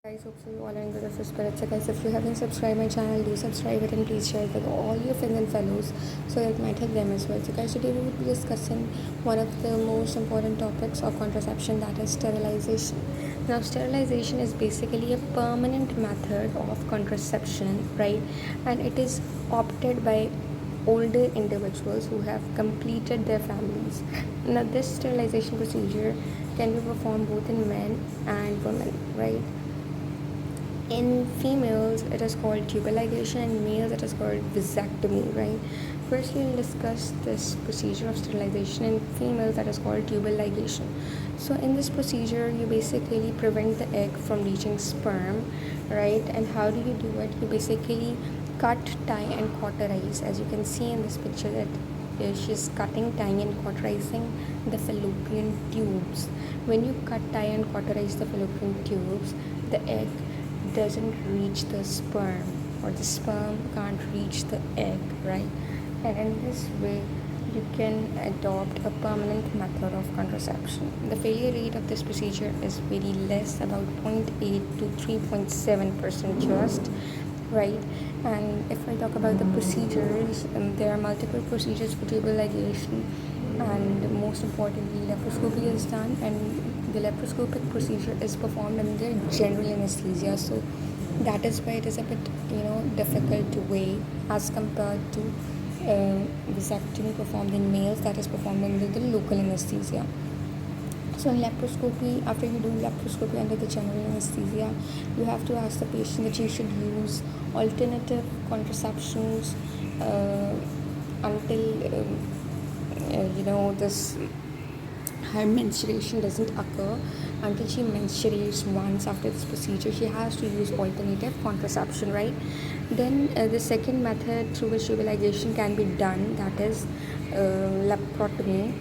Guys, hope so you all are in good of your spirits. So guys, if you haven't subscribed my channel, do subscribe it and please share it with all your friends and fellows so that it might help them as well. So guys, today we will be discussing one of the most important topics of contraception, that is sterilization. Now sterilization is basically a permanent method of contraception, right? And it is opted by older individuals who have completed their families. Now this sterilization procedure can be performed both in men and women, right? In females it is called tubal ligation, and males it is called vasectomy, right? First we'll discuss this procedure of sterilization. In females that is called tubal ligation. So in this procedure you basically prevent the egg from reaching sperm, right? And how do you do it? You basically cut, tie and cauterize. As you can see in this picture that she's cutting, tying and cauterizing the fallopian tubes. When you cut, tie and cauterize the fallopian tubes, the egg doesn't reach the sperm, or the sperm can't reach the egg, right? And in this way you can adopt a permanent method of contraception. The failure rate of this procedure is very less, about 0.8 to 3.7% just, right? And if I talk about the procedures, there are multiple procedures for tubal ligation, and most importantly laparoscopy is done, and the laparoscopic procedure is performed under general anesthesia, so that is why it is a bit difficult to weigh as compared to vasectomy performed in males, that is performed under the local anesthesia. So in laparoscopy, after you do laparoscopy under the general anesthesia, you have to ask the patient that you should use alternative contraceptions until this her menstruation doesn't occur. Until she menstruates once after this procedure, she has to use alternative contraception, right? Then the second method through which tubal ligation can be done, that is laparotomy,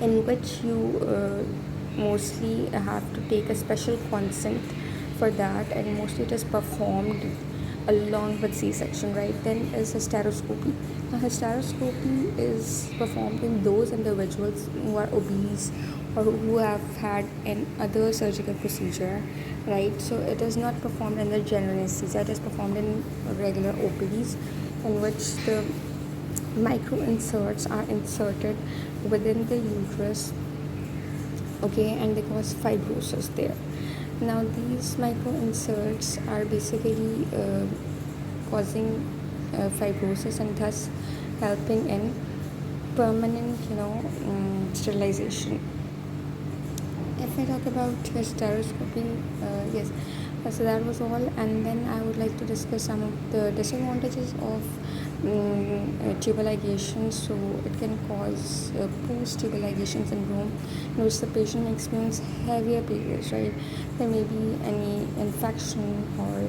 in which you mostly have to take a special consent for that, and mostly it is performed along with C-section, right? Then is hysteroscopy. Now hysteroscopy is performed in those individuals who are obese or who have had an other surgical procedure, right? So it is not performed under general anesthesia, it is performed in regular OPDs, in which the micro inserts are inserted within the uterus, okay, and they cause fibrosis there. Now these micro inserts are basically causing fibrosis and thus helping in permanent sterilization. If I talk about hysteroscopy, yes, so that was all, and then I would like to discuss some of the disadvantages of tubal ligation. So it can cause post-tubal ligation syndrome, in which the patient may experience heavier periods, right? There may be any infection, or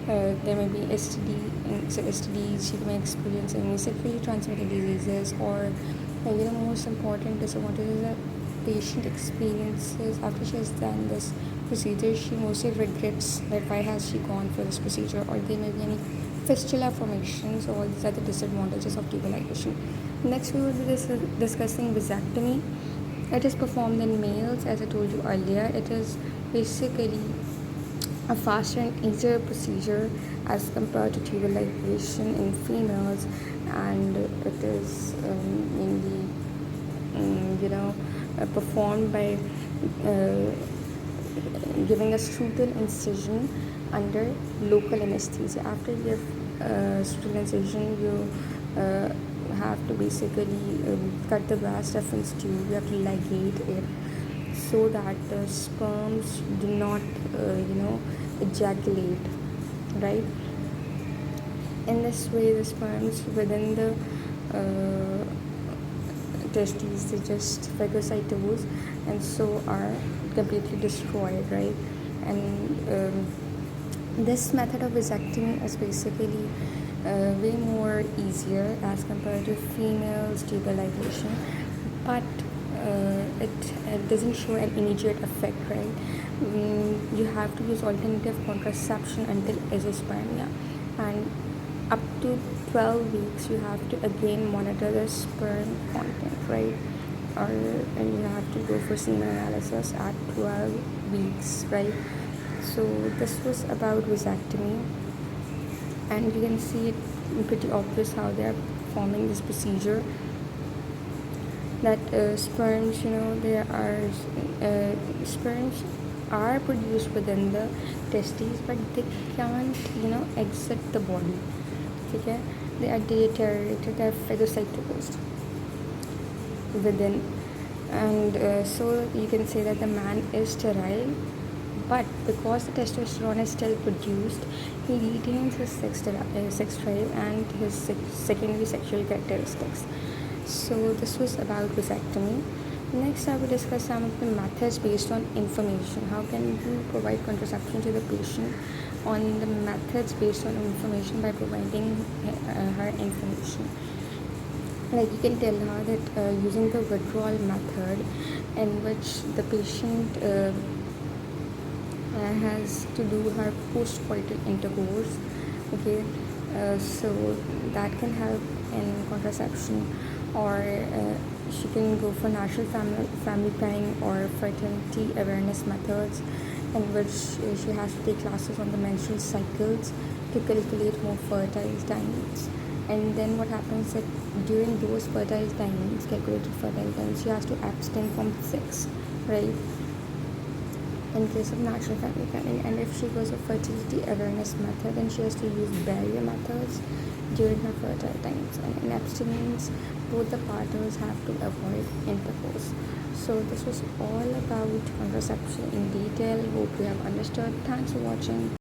there may be STDs, she may experience any sexually transmitted diseases, or most important disadvantage is that patient experiences after she has done this procedure, she mostly regrets that why has she gone for this procedure, or there may be any fistula formations. All these are the disadvantages of tubal ligation. Next we will be discussing vasectomy. It is performed in males, as I told you earlier. It is basically a faster and easier procedure as compared to tubal ligation in females, and it is mainly performed by giving a strutal incision under local anesthesia. After you have strutal incision, you have to basically cut the vas deferens tube. You have to ligate it so that the sperms do not ejaculate, right? In this way the sperms within the testes, they just phagocytose and so are completely destroyed, right? And this method of vasectomy is basically way more easier as compared to females tubal ligation, but it doesn't show an immediate effect, right? You have to use alternative contraception until azoospermia, and up to 12 weeks you have to again monitor the sperm content, right? And you have to go for semen analysis at 12 weeks, right? So this was about vasectomy, and you can see it pretty obvious how they are performing this procedure. That sperms, there are sperms are produced within the testes, but they can't exit the body. Okay, they are deteriorated, they are phagocytosed within, and so you can say that the man is sterile, but because the testosterone is still produced, he retains his sex drive and his secondary sexual characteristics. So this was about vasectomy. Next, I will discuss some of the methods based on information. How can you provide contraception to the patient on the methods based on information by providing her information. Like you can tell her that using the withdrawal method, in which the patient has to do her post-coital intercourse. Okay, so that can help in contraception, or she can go for natural family planning or fertility awareness methods, in which she has to take classes on the menstrual cycles to calculate more fertile times. And then what happens that during those fertile times, calculated fertile times, she has to abstain from sex, right? In case of natural family planning. And if she goes a fertility awareness method, then she has to use barrier methods during her fertile times. And in abstinence, both the partners have to avoid intercourse. So this was all about contraception in detail. Hope you have understood. Thanks for watching.